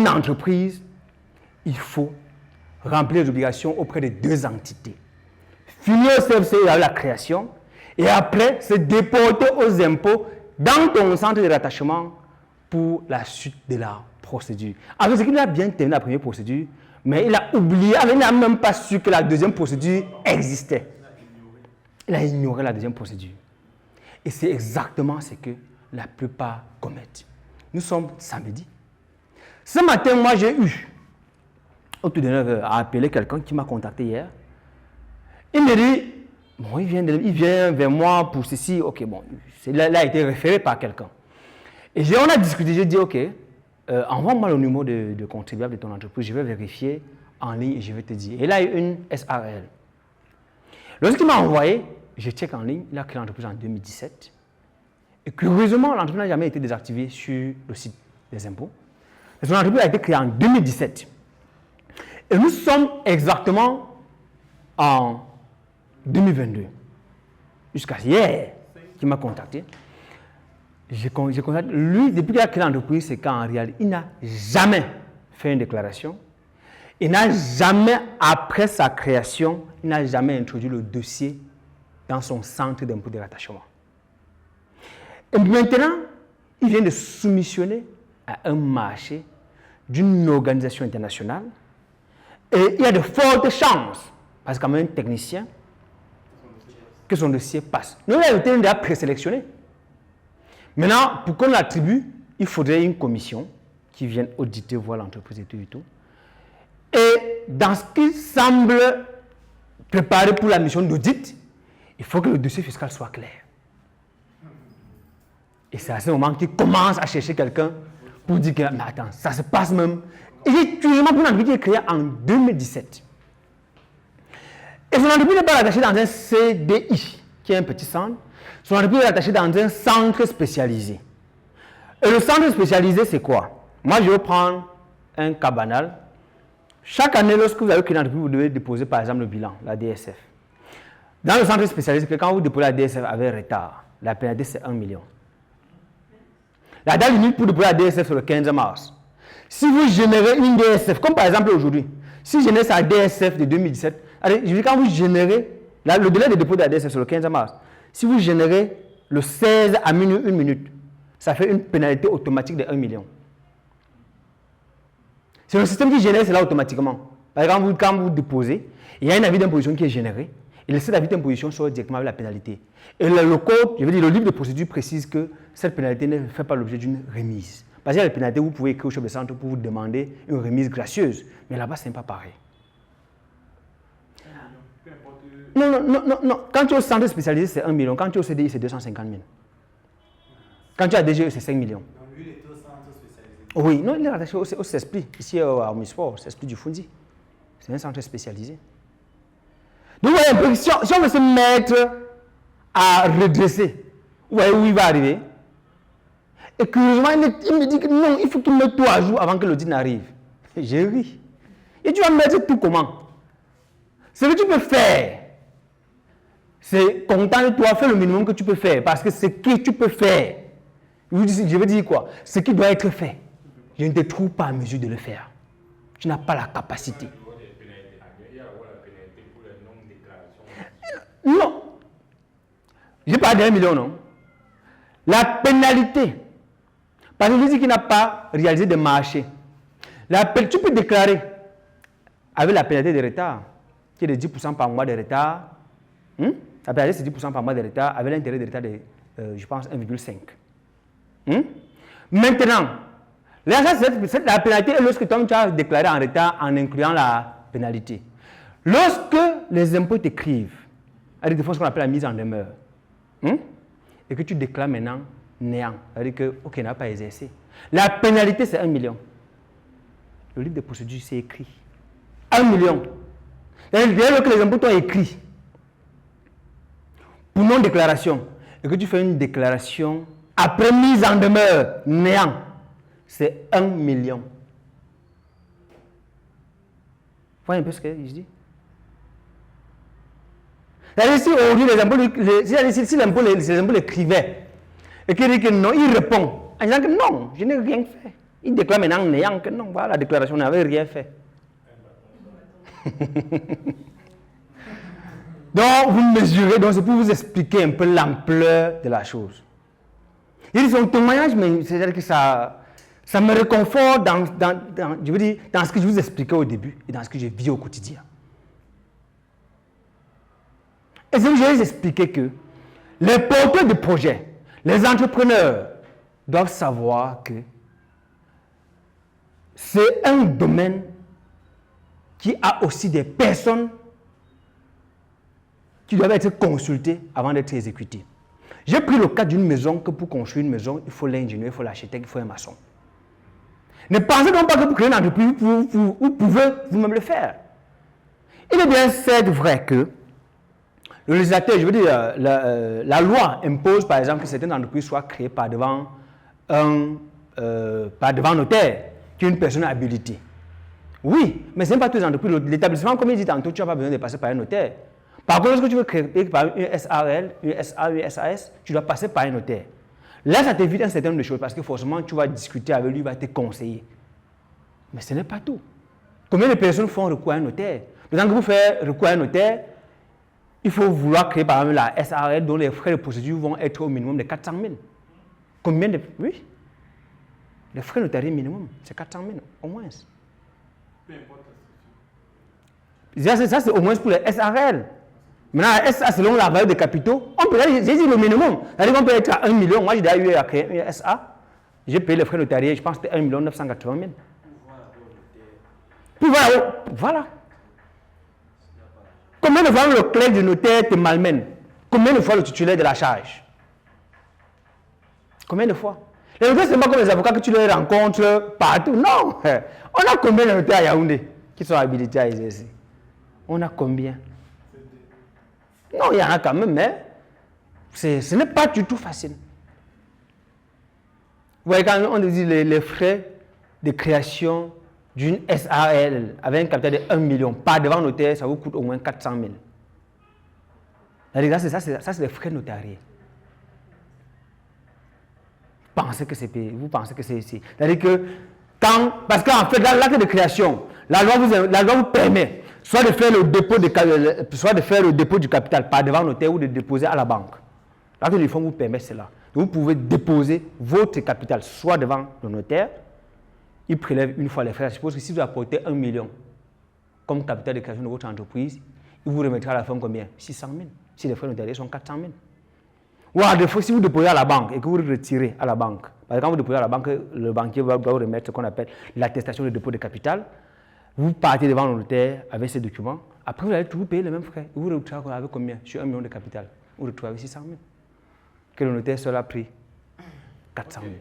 une entreprise, il faut remplir les obligations auprès des deux entités. Finir au CFC avec la création et après se déporter aux impôts dans ton centre de rattachement pour la suite de la procédure. En fait, c'est qu'il a bien terminé la première procédure, mais il a oublié, il n'a même pas su que la deuxième procédure existait. Il a ignoré la deuxième procédure. Et c'est exactement ce que la plupart commettent. Nous sommes samedi. Ce matin, moi, j'ai eu, autour de 9h, à appeler quelqu'un qui m'a contacté hier. Il me dit, bon, il vient vers moi pour ceci. Ok, bon, il a été référé par quelqu'un. Et on a discuté, j'ai dit, ok, envoie-moi le numéro de contribuable de ton entreprise, je vais vérifier en ligne et je vais te dire. Et là, il y a une SARL. Lorsqu'il m'a envoyé, je check en ligne, il a créé l'entreprise en 2017. Et curieusement, l'entreprise n'a jamais été désactivée sur le site des impôts. Et son entreprise a été créée en 2017. Et nous sommes exactement en 2022. Jusqu'à hier, qui m'a contacté. J'ai contacté. Lui, depuis qu'il a créé l'entreprise, c'est qu'en réalité, il n'a jamais fait une déclaration. Il n'a jamais, après sa création, il n'a jamais introduit le dossier dans son centre d'impôt de rattachement. Et maintenant, il vient de soumissionner à un marché d'une organisation internationale. Et il y a de fortes chances, parce que quand même un technicien, que son dossier passe. Nous, il a été déjà présélectionné. Maintenant, pour qu'on l'attribue, il faudrait une commission qui vienne auditer, voir l'entreprise et tout et tout. Et dans ce qui semble préparé pour la mission d'audit, il faut que le dossier fiscal soit clair. Et c'est à ce moment qu'il commence à chercher quelqu'un pour dire que, mais attends, ça se passe même. Il est curieusement pour une entreprise qui est créée en 2017. Et son entreprise n'est pas rattachée dans un CDI, qui est un petit centre. Son entreprise est rattachée dans un centre spécialisé. Et le centre spécialisé, c'est quoi? Moi, je vais prendre un cas banal. Chaque année, lorsque vous avez créé une entreprise, vous devez déposer par exemple le bilan, la DSF. Dans le centre spécialisé, quand vous déposez la DSF avec retard, la pénalité c'est 1 million. La date limite pour déposer la DSF c'est le 15 mars. Si vous générez une DSF, comme par exemple aujourd'hui, si je génère sa DSF de 2017, allez, je dis quand vous générez, le délai de dépôt de la DSF c'est le 15 mars. Si vous générez le 16 à minuit, 1 minute, ça fait une pénalité automatique de 1 million. C'est le système qui génère cela automatiquement. Par exemple, quand vous déposez, il y a un avis d'imposition qui est généré, et cet avis d'imposition sort directement avec la pénalité. Et le code, je veux dire, le livre de procédure précise que cette pénalité ne fait pas l'objet d'une remise. Parce qu'il y a des pénalités, vous pouvez écrire au chef de centre pour vous demander une remise gracieuse. Mais là-bas, ce n'est pas pareil. Non. Quand tu es au centre spécialisé, c'est 1 million. Quand tu es au CDI, c'est 250 000. Quand tu as DGE, c'est 5 millions. Oui, non, il est rattaché au CESPLI, ici à Omnisport, CESPLI du Fundi. C'est un centre spécialisé. Donc, vous voyez, si on veut se mettre à redresser, vous voyez où il va arriver. Et curieusement, il me dit que non, il faut qu'il mette tout à jour avant que l'audit n'arrive. J'ai ri. Et tu vas mettre tout comment? Ce que tu peux faire, c'est content de toi, fais le minimum que tu peux faire. Parce que ce que tu peux faire, je veux dire quoi? Ce qui doit être fait. Je ne te trouve pas en mesure de le faire. Tu n'as pas la capacité. Non. Je parle d'1 million, non. La pénalité, parce que je dis qu'il n'a pas réalisé de marché. Tu peux déclarer avec la pénalité de retard, qui est de 10% par mois de retard. La pénalité, c'est 10% par mois de retard, avec l'intérêt de retard de, je pense, 1,5. Maintenant, la pénalité est lorsque toi, tu as déclaré en retard en incluant la pénalité. Lorsque les impôts t'écrivent, avec des fois ce qu'on appelle la mise en demeure, et que tu déclares maintenant néant, c'est-à-dire que, ok, n'a pas exercé. La pénalité, c'est 1 million. Le livre de procédure, c'est écrit. 1 million. C'est-à-dire que les impôts t'ont écrit pour non-déclaration, et que tu fais une déclaration après mise en demeure néant, c'est 1 million. Vous voyez un peu ce que je dis? C'est-à-dire si aujourd'hui si les impôts l'écrivaient et qu'il dit que non, il répond en disant que non, je n'ai rien fait. Il déclare maintenant néant que non, voilà, la déclaration n'avait rien fait. Donc, vous mesurez, donc c'est pour vous expliquer un peu l'ampleur de la chose. Il dit son témoignage, mais c'est-à-dire que ça me réconforte je veux dire, dans ce que je vous expliquais au début et dans ce que je vis au quotidien. Et c'est que je vais vous expliquer que les porteurs de projets, les entrepreneurs doivent savoir que c'est un domaine qui a aussi des personnes qui doivent être consultées avant d'être exécutées. J'ai pris le cas d'une maison que pour construire une maison, il faut l'ingénieur, il faut l'architecte, il faut un maçon. Ne pensez donc pas que pour créer une entreprise, vous pouvez vous-même le faire. Il est bien certes vrai que le législateur, je veux dire, la loi impose par exemple que certaines entreprises soient créées par devant notaire, qui est une personne habilitée. Oui, mais ce n'est pas toutes les entreprises. L'établissement, comme il dit tantôt, tu n'as pas besoin de passer par un notaire. Par contre, lorsque tu veux créer par une SARL, une SA, une SAS, tu dois passer par un notaire. Là, ça t'évite un certain nombre de choses parce que forcément, tu vas discuter avec lui, il va te conseiller. Mais ce n'est pas tout. Combien de personnes font recours à un notaire? Le temps que vous faites recours à un notaire, il faut vouloir créer par exemple la SARL dont les frais de procédure vont être au minimum de 400 000. Combien de... Oui. Les frais notariés minimum, c'est 400 000 au moins. Peu importe la structure. Ça, c'est au moins pour les SARL. Maintenant, SA, selon la valeur des capitaux, on peut, j'ai dit le minimum. C'est-à-dire qu'on peut être à 1 million. Moi, j'ai déjà eu à créer une SA. J'ai payé les frais notariés, je pense que c'était 1 980 000. Puis voilà. Combien de fois le clerc du notaire te malmène? Combien de fois le titulaire de la charge? Combien de fois? Les notaires, ce n'est pas comme les avocats que tu les rencontres partout. Non. On a combien de notaires à Yaoundé qui sont habilités à exercer? On a combien? Non, il y en a quand même, mais ce n'est pas du tout facile. Vous voyez, quand on dit les frais de création d'une SARL avec un capital de 1 million, pas devant notaire, ça vous coûte au moins 400 000. Ça, c'est les frais notariés. Vous pensez que c'est ici. C'est-à-dire que parce qu'en fait, dans l'acte de création, la loi vous permet soit de faire le dépôt du capital par devant notaire ou de déposer à la banque. L'acte de fonds vous permet cela. Donc, vous pouvez déposer votre capital soit devant le notaire, il prélève une fois les frais. Je suppose que si vous apportez 1 million comme capital de création de votre entreprise, il vous remettra à la fin combien? 600 000. Si les frais notariés sont 400 000. Ou à défaut, si vous déposez à la banque et que vous retirez à la banque, parce que quand vous déposez à la banque, le banquier va vous remettre ce qu'on appelle l'attestation de dépôt de capital. Vous partez devant le notaire avec ces documents. Après, vous allez toujours payer les mêmes frais. Vous retrouvez avec combien? Sur 1 million de capital. Vous retrouvez avec 600 000. Que le notaire seul a pris 400 000. Okay.